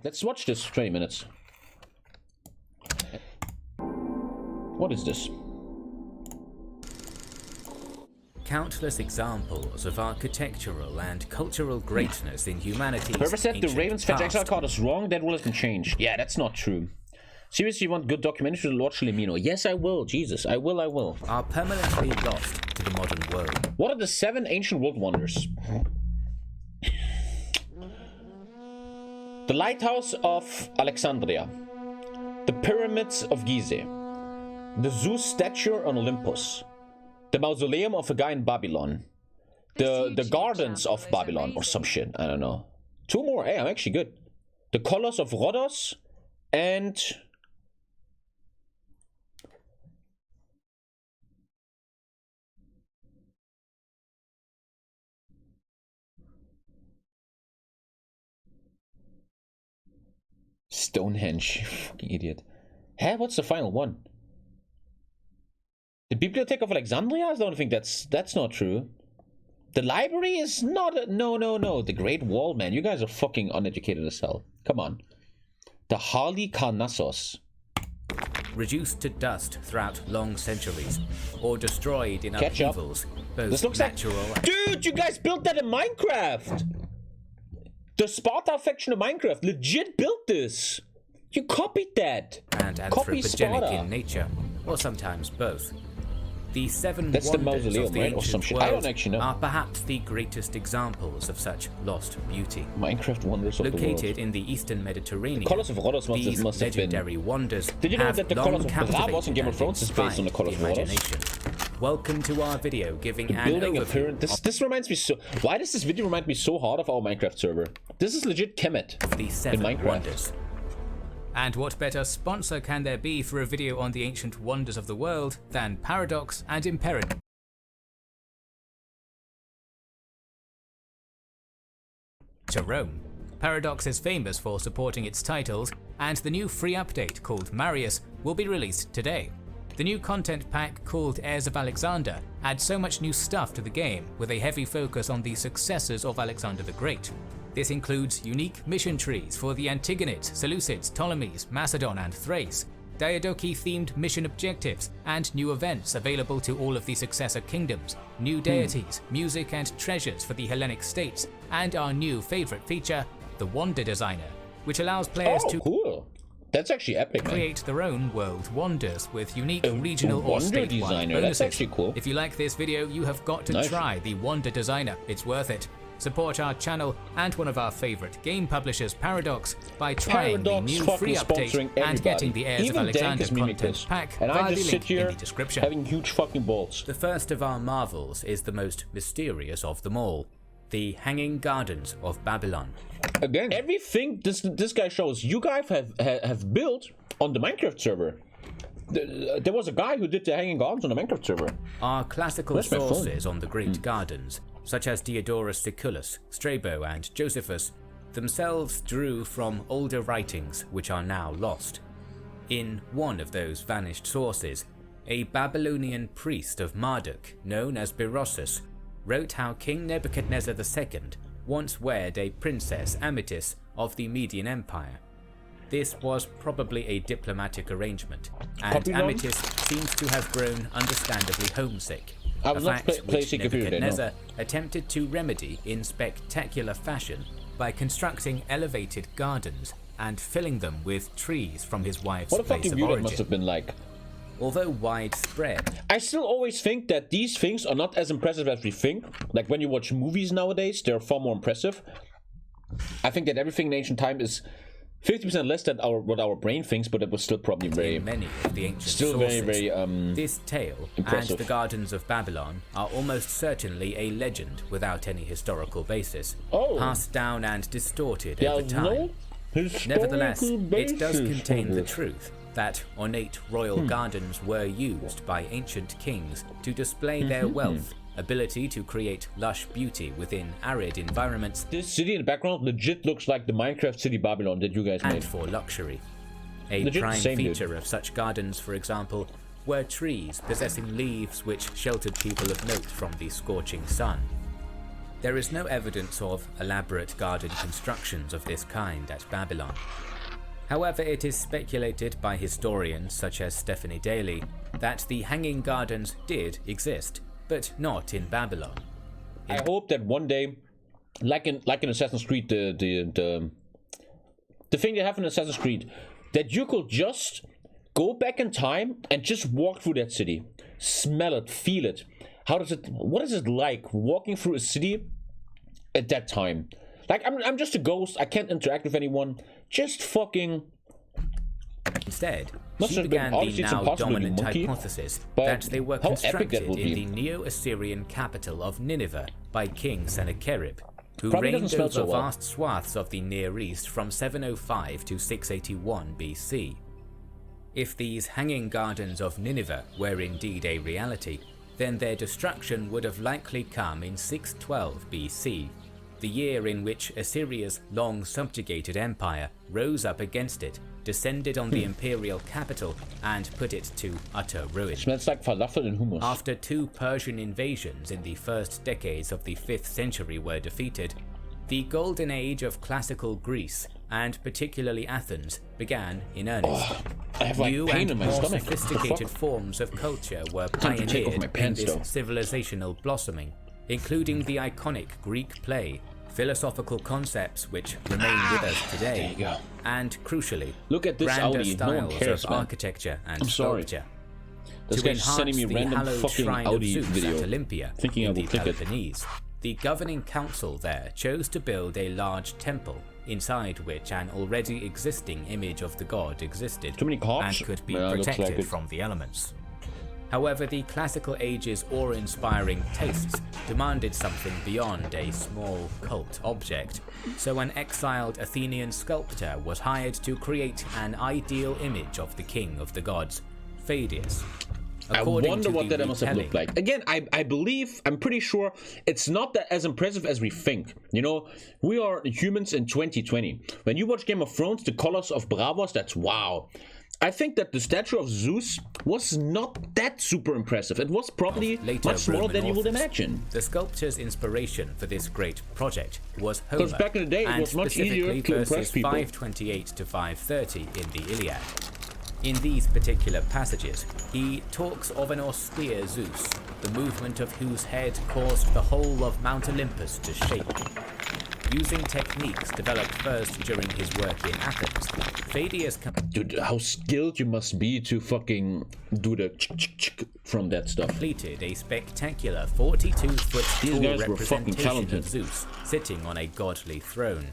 Let's watch this for 20 minutes. What is this? Countless examples of architectural and cultural greatness in humanity's Whoever said the ancient Ravens Fetch past. Exile card is wrong, that rule has been changed. Yeah, that's not true. Seriously, you want good documentary to Lord Shilimino? Yes, I will. Jesus, I will. Are permanently lost to the modern world. What are the 7 ancient world wonders? The Lighthouse of Alexandria. The Pyramids of Gizeh. The Zeus statue on Olympus. The Mausoleum of a guy in Babylon. The Gardens of Babylon or some shit. I don't know. 2 more. Hey, I'm actually good. The Colors of Rhodos and... Stonehenge, you fucking idiot. Huh? What's the final one? The Bibliothèque of Alexandria? I don't think that's not true. The library is not a... No. The Great Wall, man. You guys are fucking uneducated as hell. Come on. The Halicarnassos. Reduced to dust throughout long centuries, or destroyed in Catch up. upheavals, both This looks natural like... Dude, you guys built that in Minecraft! The Sparta faction of Minecraft legit built this! You copied that! and Copy anthropogenic Sparta. in nature, or sometimes both. The 7 That's the wonders mausoleum, of the right? Or ancient some shit. world I don't actually know. are perhaps the greatest examples of such lost beauty. Minecraft Wonders of the World. Located in the eastern Mediterranean, The Colors of Rhodos these must have been... legendary wonders Did you know have that the long Colors of Bravos in Game of captivated Thrones is based on the and Colors of Rhodos? imagination. Welcome to our video giving an Building a overview pyramid. This reminds me so... Why does this video remind me so hard of our Minecraft server? This is legit Kemet of the 7 in Minecraft. wonders. And what better sponsor can there be for a video on the ancient wonders of the world than Paradox and Imperator? To Rome. Paradox is famous for supporting its titles, and the new free update called Marius will be released today. The new content pack called Heirs of Alexander adds so much new stuff to the game, with a heavy focus on the successors of Alexander the Great. This includes unique mission trees for the Antigonids, Seleucids, Ptolemies, Macedon and Thrace, Diadochi-themed mission objectives, and new events available to all of the successor kingdoms, new deities, music and treasures for the Hellenic states, and our new favorite feature, the Wonder Designer, which allows players to cool. That's actually epic, man. create their own world wonders with unique regional or Wonder statewide Designer, bonuses. that's actually cool. If you like this video, you have got to Nice. try the Wonder Designer. It's worth it. Support our channel and one of our favorite game publishers, Paradox, by trying Paradox the new fucking free sponsoring update and everybody. getting the Heirs of Even Dank Alexander is mimicking content this. pack And via I the just link sit here in the description. having huge fucking balls. The first of our marvels is the most mysterious of them all, the Hanging Gardens of Babylon. Again, everything this guy shows, you guys have built on the Minecraft server. There was a guy who did the Hanging Gardens on the Minecraft server. Our classical Where's my phone? sources on the Great Gardens, such as Diodorus Siculus, Strabo and Josephus, themselves drew from older writings which are now lost. In one of those vanished sources, a Babylonian priest of Marduk, known as Berossus, wrote how King Nebuchadnezzar II once wed a princess Amytis of the Median Empire. This was probably a diplomatic arrangement, and Copy wrong? Amytis seems to have grown understandably homesick, I a was not fact play which Secret Fury, no. Nebuchadnezzar attempted to remedy in spectacular fashion by constructing elevated gardens and filling them with trees from his wife's What a place fucking of view that origin. must have been like. Although widespread, I still always think that these things are not as impressive as we think. Like when you watch movies nowadays, they're far more impressive. I think that everything in ancient time is 50% less than what our brain thinks, but it was still probably very, in many of the ancient still sources, very this tale impressive. and the Gardens of Babylon are almost certainly a legend without any historical basis, Oh. passed down and distorted There over is time. no Nevertheless, historical it does basis contain for the this. truth that ornate royal gardens were used by ancient kings to display their wealth, ability to create lush beauty within arid environments, This city in the background legit looks like the Minecraft city Babylon that you guys and made. for luxury. A Legit prime same, dude. feature of such gardens, for example, were trees possessing leaves which sheltered people of note from the scorching sun. There is no evidence of elaborate garden constructions of this kind at Babylon. However, it is speculated by historians such as Stephanie Daly that the Hanging Gardens did exist, but not in Babylon. I hope that one day, like in Assassin's Creed, the thing they have in Assassin's Creed, that you could just go back in time and just walk through that city, smell it, feel it. What is it like walking through a city at that time? Like, I'm just a ghost. I can't interact with anyone. Just fucking. Instead, she began the now dominant hypothesis that they were constructed in the Neo-Assyrian capital of Nineveh by King Sennacherib, who reigned over vast swaths of the Near East from 705 to 681 BC. If these Hanging Gardens of Nineveh were indeed a reality, then their destruction would have likely come in 612 BC, the year in which Assyria's long subjugated empire rose up against it, descended on the imperial capital, and put it to utter ruin. Smells like falafel and hummus. After 2 Persian invasions in the first decades of the 5th century were defeated, the golden age of classical Greece, and particularly Athens, began in earnest. I have like pain in my stomach. Sophisticated forms of culture were pioneered in this civilizational blossoming, including the iconic Greek play, philosophical concepts which remain with us today, and crucially, look at this grander Audi. styles No cares, of architecture and I'm sorry. sculpture. This To guy's sending me enhance the random hallowed fucking shrine Audi of Zeus video, at Olympia thinking I in will the click it. Peloponnese, the governing council there chose to build a large temple, inside which an already existing image of the god existed Too many cops? and could be Yeah, looks protected like it. from the elements. However, the classical age's awe-inspiring tastes demanded something beyond a small cult object, so an exiled Athenian sculptor was hired to create an ideal image of the king of the gods, Pheidias. I wonder what that must have looked like. Again, I'm pretty sure it's not that as impressive as we think. You know, we are humans in 2020. When you watch Game of Thrones, the colors of Bravos, that's wow. I think that the statue of Zeus was not that super impressive. It was probably much smaller than you would imagine. The sculptor's inspiration for this great project was Homer, because back in the day it was much easier to impress people. 528 to 530 in the Iliad. In these particular passages, he talks of an austere Zeus, the movement of whose head caused the whole of Mount Olympus to shake. Using techniques developed first during his work in Athens, Pheidias... Dude, how skilled you must be to fucking do the from that stuff. Completed a spectacular 42-foot tall representation of Zeus sitting on a godly throne.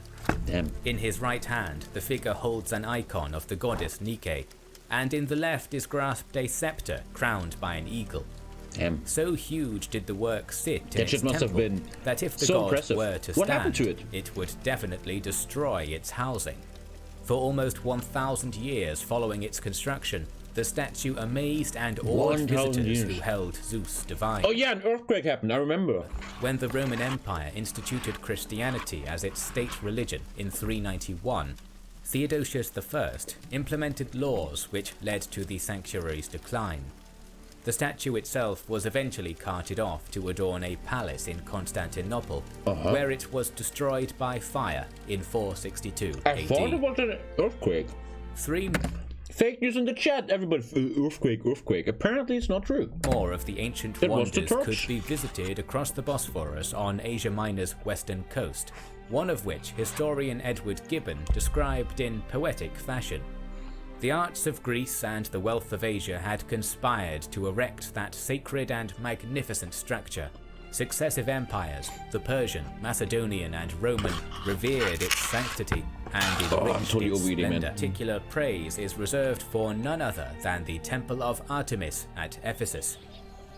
Damn. In his right hand, the figure holds an icon of the goddess Nike, and in the left is grasped a scepter crowned by an eagle. Damn. So huge did the work sit in its must have been that if the so god impressive. were to What stand, happened to it? it would definitely destroy its housing. For almost 1,000 years following its construction, the statue amazed and awed visitors who held Zeus divine. Oh yeah, an earthquake happened, I remember. When the Roman Empire instituted Christianity as its state religion in 391, Theodosius I implemented laws which led to the sanctuary's decline. The statue itself was eventually carted off to adorn a palace in Constantinople, where it was destroyed by fire in 462 AD. I thought it was an earthquake. Fake news in the chat, everybody. Earthquake. Apparently it's not true. More of the ancient wonders could be visited across the Bosphorus on Asia Minor's western coast, one of which historian Edward Gibbon described in poetic fashion. The arts of Greece and the wealth of Asia had conspired to erect that sacred and magnificent structure. Successive empires, the Persian, Macedonian, and Roman, revered its sanctity and enriched its splendor. Particular praise is reserved for none other than the Temple of Artemis at Ephesus.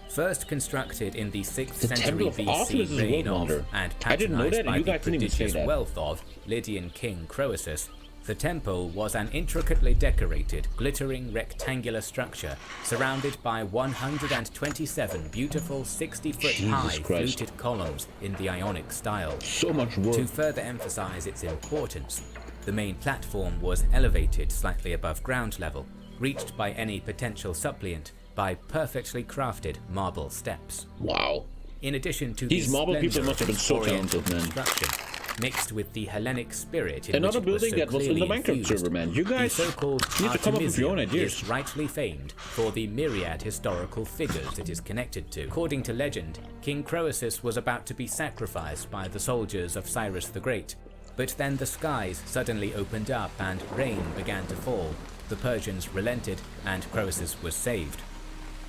First constructed in the 6th century BC reign of and patronized by the prodigious wealth of Lydian king Croesus, the temple was an intricately decorated, glittering rectangular structure surrounded by 127 beautiful 60-foot-high fluted columns in the Ionic style. So much work. To further emphasize its importance, the main platform was elevated slightly above ground level, reached by any potential suppliant by perfectly crafted marble steps. Wow. In addition to these the marble people splendor must have been of so its talented, man. construction, mixed with the Hellenic spirit in Another which it was building so that was in the clearly Minecraft infused, server, man. You guys the so-called need to come up with your own Artemisium ideas. is rightly famed for the myriad historical figures it is connected to. According to legend, King Croesus was about to be sacrificed by the soldiers of Cyrus the Great, but then the skies suddenly opened up and rain began to fall. The Persians relented and Croesus was saved.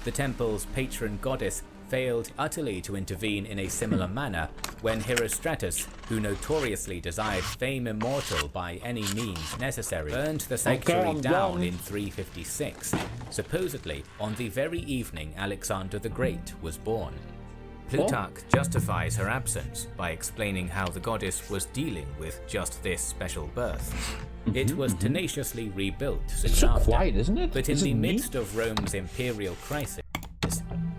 The temple's patron goddess failed utterly to intervene in a similar manner when Herostratus, who notoriously desired fame immortal by any means necessary, burned the sanctuary down in 356, supposedly on the very evening Alexander the Great was born. Plutarch justifies her absence by explaining how the goddess was dealing with just this special birth. It was tenaciously rebuilt soon It's so after, quiet, isn't it? but in Is it the me? midst of Rome's imperial crisis,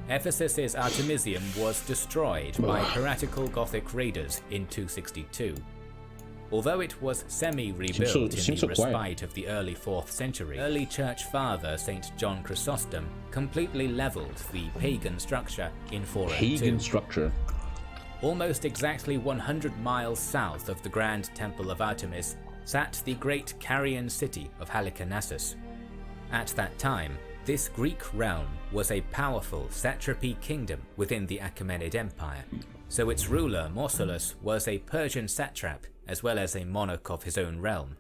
Ephesus's Artemisium was destroyed by piratical Gothic raiders in 262. Although it was semi-rebuilt in the respite of the early 4th century, early church father St. John Chrysostom completely leveled the pagan structure in 402. Pagan structure. Almost exactly 100 miles south of the Grand Temple of Artemis sat the great Carian city of Halicarnassus. At that time, this Greek realm was a powerful satrapy kingdom within the Achaemenid Empire, so its ruler Mausolus was a Persian satrap as well as a monarch of his own realm.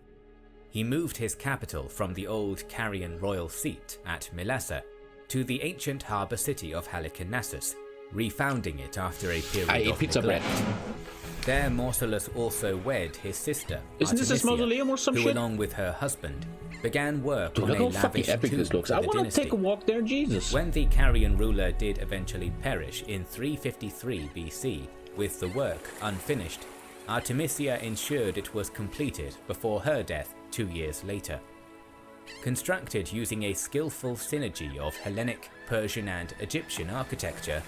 He moved his capital from the old Carian royal seat at Mylassa to the ancient harbour city of Halicarnassus, refounding it after a period of neglect. There Mausolus also wed his sister, Isn't this his mausoleum or some who shit? along with her husband began work on Look a how lavish fucking epic tomb this looks. for I the want to dynasty. take a walk there, Jesus. When the Carian ruler did eventually perish in 353 BC, with the work unfinished, Artemisia ensured it was completed before her death 2 years later. Constructed using a skillful synergy of Hellenic, Persian and Egyptian architecture,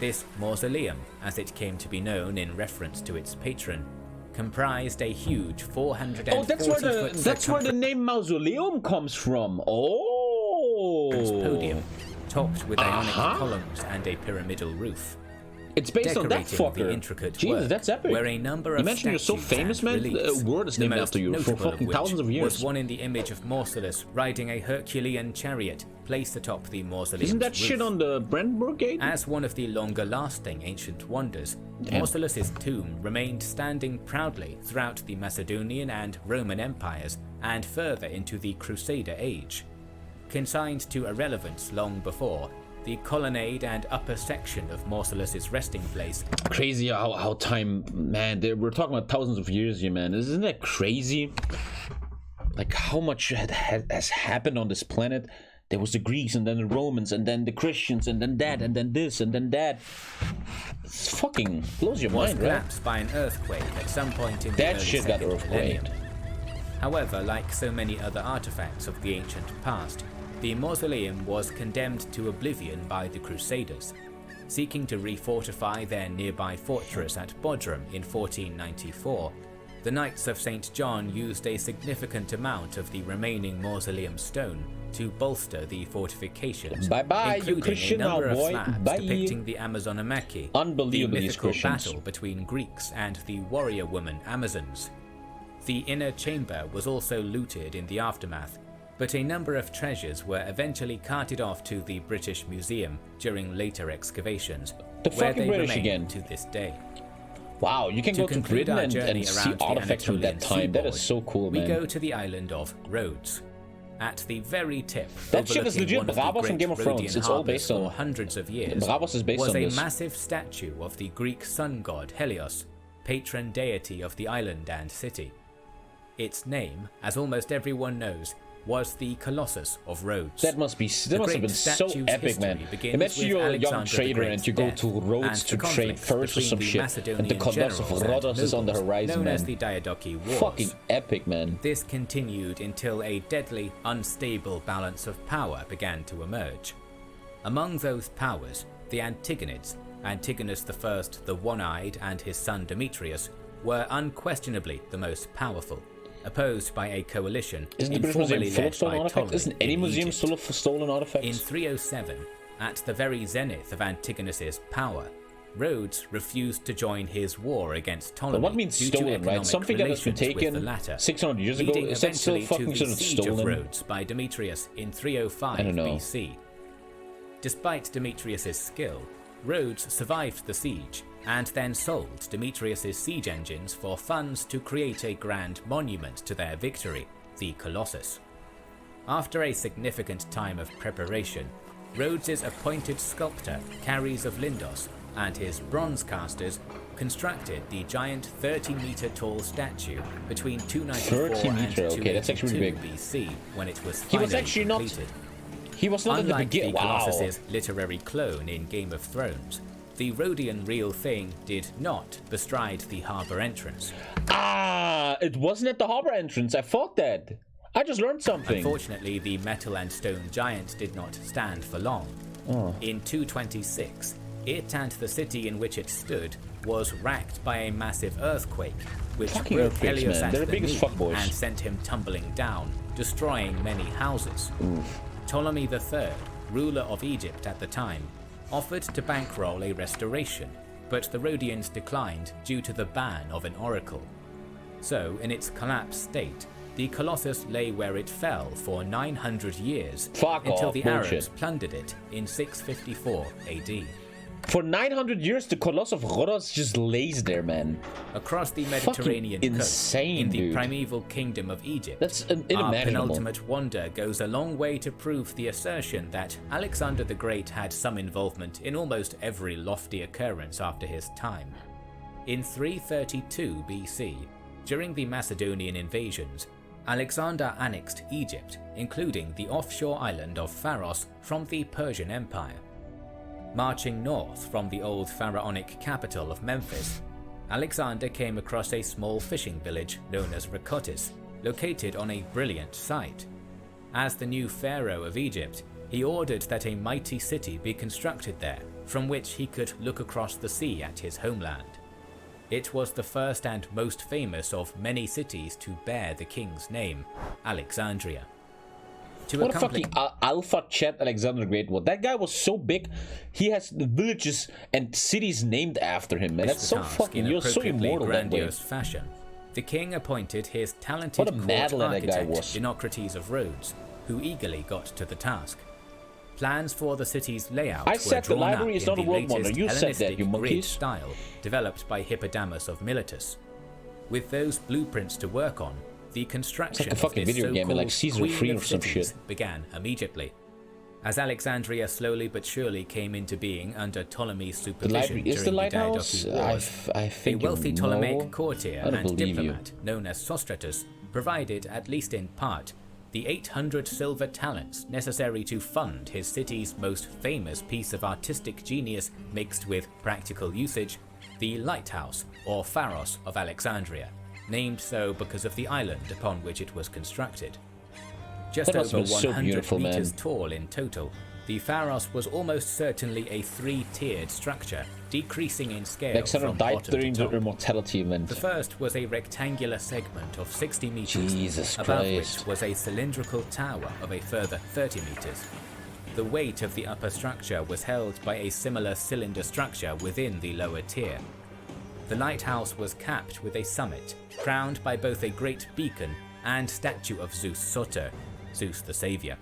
this mausoleum, as it came to be known in reference to its patron, comprised a huge 440 Oh, that's where the name mausoleum comes from. Oh, podium, topped with Ionic columns and a pyramidal roof. It's based on that Decorating fucker. the intricate Jesus, work, that's epic. where a number You of mentioned you're so statues famous, and man. reliefs, A word is the named most after you for notable of fucking which thousands of years. was one in the image of Mausolus riding a Herculean chariot placed atop the mausoleum's Isn't that roof. shit on the Brandenburg Gate? As one of the longer-lasting ancient wonders, Mausolus's tomb remained standing proudly throughout the Macedonian and Roman empires and further into the Crusader age. Consigned to irrelevance long before, the colonnade and upper section of Mausolus's resting place. Crazy how time, man. We're talking about thousands of years here, man. Isn't that crazy? Like how much has happened on this planet. There was the Greeks and then the Romans and then the Christians and then that and then this and then that. It fucking blows your mind, right? Collapsed by an earthquake at some point in the That early shit got second millennium. earthquaked. However, like so many other artifacts of the ancient past, the mausoleum was condemned to oblivion by the Crusaders. Seeking to refortify their nearby fortress at Bodrum in 1494, the Knights of St. John used a significant amount of the remaining mausoleum stone to bolster the fortifications, Bye-bye, you including Christian a number now, of boy. slabs Bye. depicting the Amazonamaki, the Unbelievable, these mythical Christians. battle between Greeks and the warrior woman Amazons. The inner chamber was also looted in the aftermath, but a number of treasures were eventually carted off to the British Museum during later excavations, The where fucking they British remain again. to this day. Wow, you can go to conclude Britain our and journey see around the artifacts from that Anatolian time. That is seaboard, so cool, we man. go to the island of Rhodes. At the very tip, That shit is overlooking legit. one of the Bravos from great Game of Thrones. Rhodian It's all harbours based on- for hundreds of years, Bravos is based was on a this. massive statue of the Greek sun god Helios, patron deity of the island and city. Its name, as almost everyone knows, was the Colossus of Rhodes. That must have been so epic, man. Imagine you're a young trader and you go to Rhodes to trade furs or some shit, and the Colossus of Rhodes is on the horizon, known man. as the Diadochi Wars. Fucking epic, man. This continued until a deadly, unstable balance of power began to emerge. Among those powers, the Antigonids, Antigonus I the One-Eyed and his son Demetrius, were unquestionably the most powerful, opposed by a coalition Isn't the British Museum informally full of led stolen by artifacts? Ptolemy Isn't any in museum Egypt. full of stolen artifacts? In 307, at the very zenith of Antigonus's power, Rhodes refused to join his war against Ptolemy. But what means due stolen, to right? Something that has been taken the latter, 600 years ago, leading is that still eventually fucking to the sort of siege of stolen? Rhodes by Demetrius in 305 I don't know. BC. Despite Demetrius's skill, Rhodes survived the siege and then sold Demetrius's siege engines for funds to create a grand monument to their victory, the Colossus. After a significant time of preparation, Rhodes's appointed sculptor, Chares of Lindos, and his bronze casters constructed the giant 30-meter tall statue between 294 and 282 BC when it was finally completed. He was not Unlike in the beginning. the Colossus's literary clone in Game of Thrones, the Rhodian real thing did not bestride the harbour entrance. Ah, it wasn't at the harbour entrance. I thought that. I just learned something. Unfortunately, the metal and stone giant did not stand for long. In 226, it and the city in which it stood was racked by a massive earthquake, which Fucking broke earthquakes, Helios man. at They're the the biggest knee fuckboys. and sent him tumbling down, destroying many houses. Ptolemy III, ruler of Egypt at the time, offered to bankroll a restoration, but the Rhodians declined due to the ban of an oracle. So, in its collapsed state, the Colossus lay where it fell for 900 years until the Arabs plundered it in 654 AD. For 900 years, the Colossus of Rhodos just lays there, man. Across the Mediterranean coast, in the dude. primeval kingdom of Egypt, That's our unimaginable. penultimate wonder goes a long way to prove the assertion that Alexander the Great had some involvement in almost every lofty occurrence after his time. In 332 BC, during the Macedonian invasions, Alexander annexed Egypt, including the offshore island of Pharos from the Persian Empire. Marching north from the old pharaonic capital of Memphis, Alexander came across a small fishing village known as Rakotis, located on a brilliant site. As the new pharaoh of Egypt, he ordered that a mighty city be constructed there, from which he could look across the sea at his homeland. It was the first and most famous of many cities to bear the king's name, Alexandria. What a fucking alpha chat Alexander the Great was. That guy was so big, he has the villages and cities named after him, man. That's so fucking, you're so immortal that way. Fashion, the king appointed his talented court architect, Dinocrates of Rhodes, who eagerly got to the task. Plans for the city's layout I were said the drawn library up is in not a the world wonder. latest You said that, Hellenistic you grid monkeys. style developed by Hippodamus of Miletus. With those blueprints to work on, the construction it's like a fucking of this video game, like so-called Season 3 Queen or of some Cities shit. began immediately. As Alexandria slowly but surely came into being under Ptolemy's supervision is the during the lighthouse? Diadochi Wars, I think a wealthy you Ptolemaic know. courtier I don't and believe diplomat known as Sostratus provided, at least in part, the 800 silver talents necessary to fund his city's most famous piece of artistic genius mixed with practical usage, the lighthouse, or Pharos of Alexandria, named so because of the island upon which it was constructed. Just over 100 meters tall in total, the Pharos was almost certainly a three-tiered structure, decreasing in scale Alexander from died bottom during to the top. immortality event. The first was a rectangular segment of 60 meters, Jesus above Christ. which was a cylindrical tower of a further 30 meters. The weight of the upper structure was held by a similar cylinder structure within the lower tier. The lighthouse was capped with a summit, crowned by both a great beacon and statue of Zeus Soter, Zeus the Savior.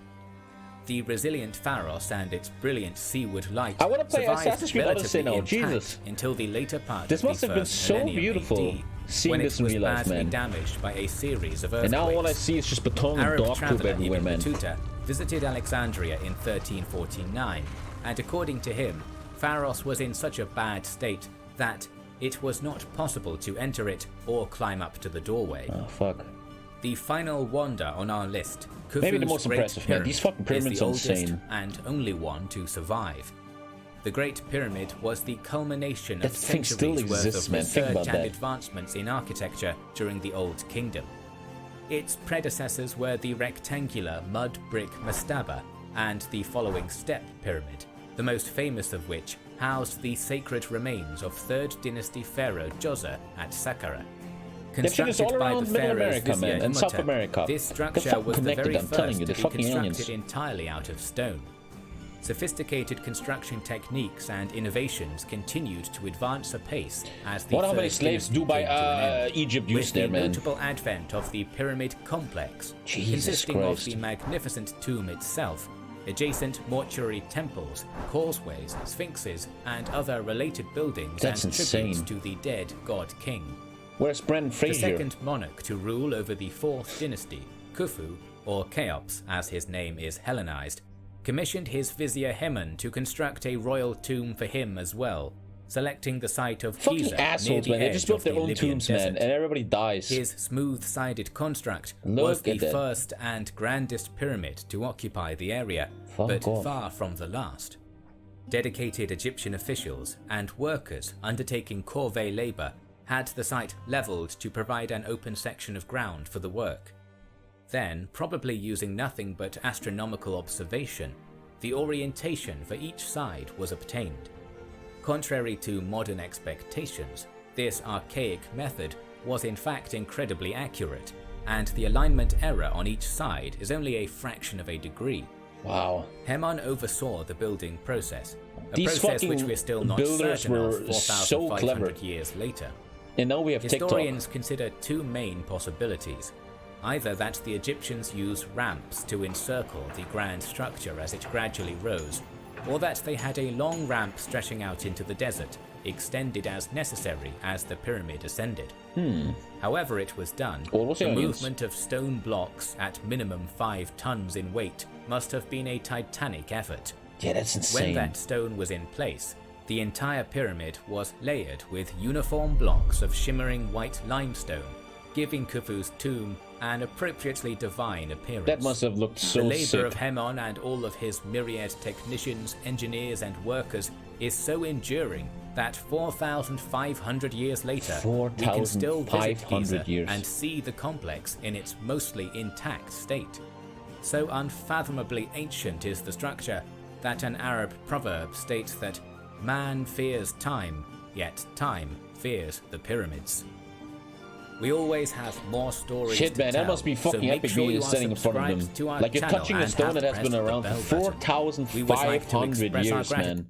The resilient Pharos and its brilliant seaward light I want to play survived Assassin's Creed Odyssey now, intact Jesus. until the later part This of must the have been first so millennium beautiful, AD, seeing when this it in was real life, badly man. damaged by a series of earthquakes. And now all I see is just beton and Arab dog poop traveller everywhere, Ibn man. Battuta visited Alexandria in 1349, and according to him, Pharos was in such a bad state that it was not possible to enter it or climb up to the doorway. Oh, fuck. The final wonder on our list, Maybe the Khufu's most Great impressive, man. These fucking Pyramid, pyramids is are the oldest insane. and only one to survive. The Great Pyramid was the culmination That of thing still centuries worth exists, of man. Think research about and that. advancements in architecture during the Old Kingdom. Its predecessors were the rectangular mud brick mastaba and the following step pyramid, the most famous of which housed the sacred remains of 3rd dynasty pharaoh Djoser at Saqqara. Constructed Constructed all by around the Middle pharaoh's America, vizier man, and South Imhotep, America. this They're structure fucking was the connected, very I'm telling first you, to they're be fucking constructed aliens. entirely out of stone. Sophisticated construction techniques and innovations continued to advance apace as the Wonder how many Third slaves Dynasty Dubai, came to an end, Egypt used there, with the man. notable advent of the pyramid complex, Jesus consisting Christ. of the magnificent tomb itself, adjacent mortuary temples, causeways, sphinxes, and other related buildings That's and tributes insane. to the dead god king. Where's Brendan The Fraser? second monarch to rule over the Fourth Dynasty, Khufu, or Cheops as his name is Hellenized, commissioned his vizier Heman to construct a royal tomb for him as well, selecting the site of Fucking Giza near assholes, the man. They edge just built of their the own Libyan tombs, desert. man, and everybody dies. His smooth-sided construct Look was the at that. first and grandest pyramid to occupy the area, Fuck but off. far from the last. Dedicated Egyptian officials and workers undertaking corvée labor had the site leveled to provide an open section of ground for the work. Then, probably using nothing but astronomical observation, the orientation for each side was obtained. Contrary to modern expectations, this archaic method was in fact incredibly accurate, and the alignment error on each side is only a fraction of a degree. Wow. Heman oversaw the building process, a These process fucking which we're still not builders certain were of so 4,500 clever. years later. And now we have Historians TikTok. consider two main possibilities. Either that the Egyptians used ramps to encircle the grand structure as it gradually rose, or that they had a long ramp stretching out into the desert, extended as necessary as the pyramid ascended. However it was done, Well, what's the the movement of stone blocks at minimum 5 tons in weight must have been a titanic effort. Yeah, that's When insane. that stone was in place, the entire pyramid was layered with uniform blocks of shimmering white limestone, giving Khufu's tomb an appropriately divine appearance. That must have looked so The labor sick. of Heman and all of his myriad technicians, engineers, and workers is so enduring that 4,500 years later, we can still visit 4,500 Giza years. and see the complex in its mostly intact state. So unfathomably ancient is the structure that an Arab proverb states that man fears time, yet time fears the pyramids. We always have more stories Shit, to man, tell, that must be so fucking make epic sure being you are standing in front of subscribed them. to our Like you're channel touching a and stone have that has pressed been the around bell for button. We would like to 4,500 express our years, man.